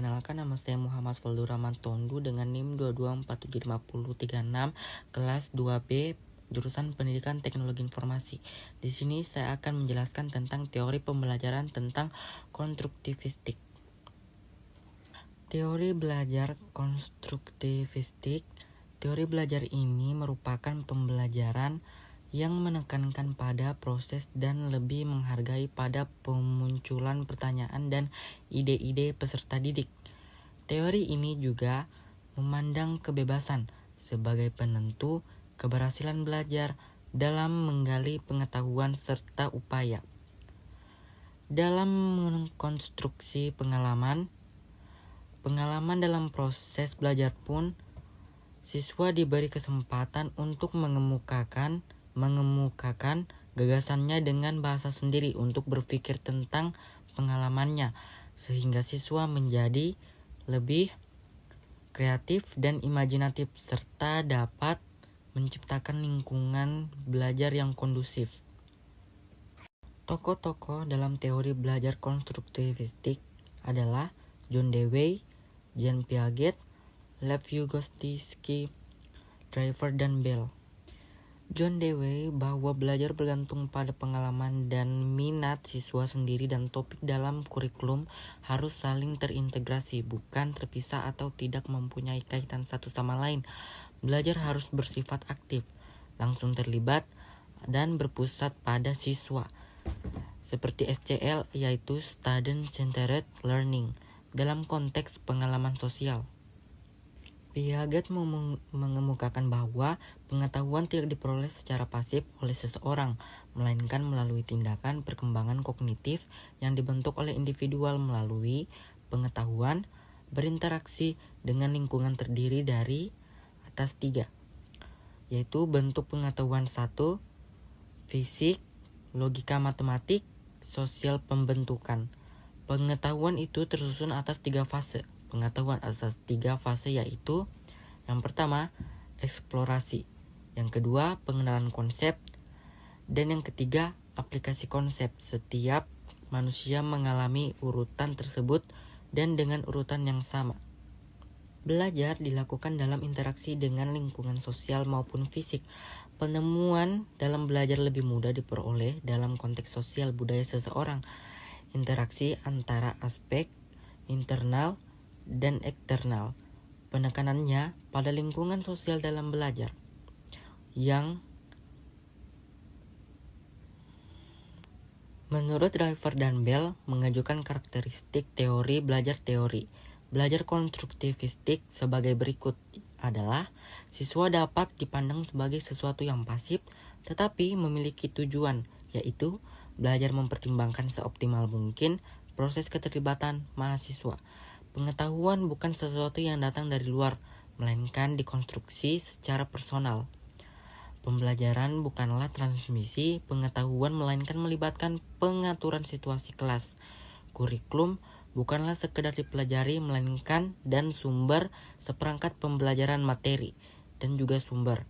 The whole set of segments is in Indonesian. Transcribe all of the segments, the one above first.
Perkenalkan, nama saya Muhammad Faldur Rahman Tondu dengan NIM 224755036 kelas 2B jurusan Pendidikan Teknologi Informasi. Di sini saya akan menjelaskan tentang teori pembelajaran tentang konstruktivistik. Teori belajar konstruktivistik. Teori belajar ini merupakan pembelajaran yang menekankan pada proses dan lebih menghargai pada pemunculan pertanyaan dan ide-ide peserta didik. Teori ini juga memandang kebebasan sebagai penentu keberhasilan belajar dalam menggali pengetahuan serta upaya. Dalam mengkonstruksi pengalaman dalam proses belajar pun, siswa diberi kesempatan untuk mengemukakan gagasannya dengan bahasa sendiri untuk berpikir tentang pengalamannya, sehingga siswa menjadi lebih kreatif dan imajinatif serta dapat menciptakan lingkungan belajar yang kondusif. Tokoh-tokoh dalam teori belajar konstruktivistik adalah John Dewey, Jean Piaget, Lev Vygotsky, Driver, dan Bell. John Dewey bahwa belajar bergantung pada pengalaman dan minat siswa sendiri dan topik dalam kurikulum harus saling terintegrasi, bukan terpisah atau tidak mempunyai kaitan satu sama lain. Belajar harus bersifat aktif, langsung terlibat, dan berpusat pada siswa. Seperti SCL, yaitu Student Centered Learning, dalam konteks pengalaman sosial. Piaget mengemukakan bahwa pengetahuan tidak diperoleh secara pasif oleh seseorang, melainkan melalui tindakan perkembangan kognitif yang dibentuk oleh individual melalui pengetahuan berinteraksi dengan lingkungan terdiri dari atas 3, yaitu bentuk pengetahuan 1, fisik, logika matematik, sosial pembentukan. Pengetahuan itu tersusun atas 3 fase. Pengetahuan atas 3 fase yaitu: yang pertama, eksplorasi, yang kedua, pengenalan konsep, dan yang ketiga, aplikasi konsep. Setiap manusia mengalami urutan tersebut dan dengan urutan yang sama. Belajar dilakukan dalam interaksi dengan lingkungan sosial maupun fisik. Penemuan dalam belajar lebih mudah diperoleh dalam konteks sosial budaya seseorang. Interaksi antara aspek internal dan eksternal. Penekanannya pada lingkungan sosial dalam belajar, yang menurut Driver dan Bell mengajukan karakteristik teori belajar konstruktivistik sebagai berikut adalah: siswa dapat dipandang sebagai sesuatu yang pasif tetapi memiliki tujuan, yaitu belajar mempertimbangkan seoptimal mungkin proses keterlibatan mahasiswa. Pengetahuan bukan sesuatu yang datang dari luar, melainkan dikonstruksi secara personal. Pembelajaran bukanlah transmisi pengetahuan, melainkan melibatkan pengaturan situasi kelas. Kurikulum bukanlah sekedar dipelajari, melainkan dan sumber seperangkat pembelajaran materi dan juga sumber.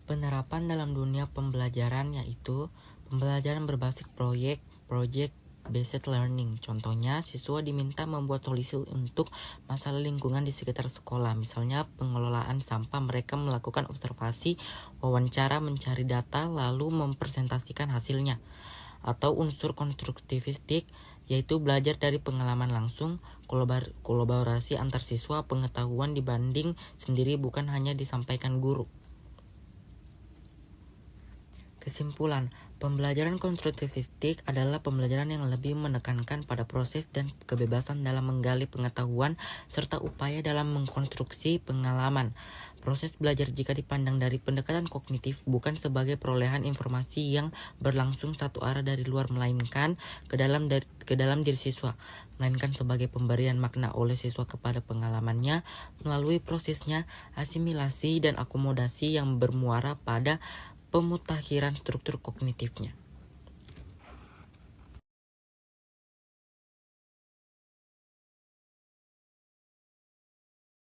Penerapan dalam dunia pembelajaran yaitu pembelajaran berbasis project based learning. Contohnya, siswa diminta membuat solusi untuk masalah lingkungan di sekitar sekolah. Misalnya, pengelolaan sampah. Mereka melakukan observasi, wawancara, mencari data, lalu mempresentasikan hasilnya. Atau unsur konstruktivistik, yaitu belajar dari pengalaman langsung, kolaborasi antar siswa, pengetahuan dibanding sendiri, bukan hanya disampaikan guru. Kesimpulan, pembelajaran konstruktivistik adalah pembelajaran yang lebih menekankan pada proses dan kebebasan dalam menggali pengetahuan serta upaya dalam mengkonstruksi pengalaman. Proses belajar jika dipandang dari pendekatan kognitif bukan sebagai perolehan informasi yang berlangsung satu arah dari luar, melainkan ke dalam diri siswa, melainkan sebagai pemberian makna oleh siswa kepada pengalamannya melalui prosesnya asimilasi dan akomodasi yang bermuara pada pemutakhiran struktur kognitifnya.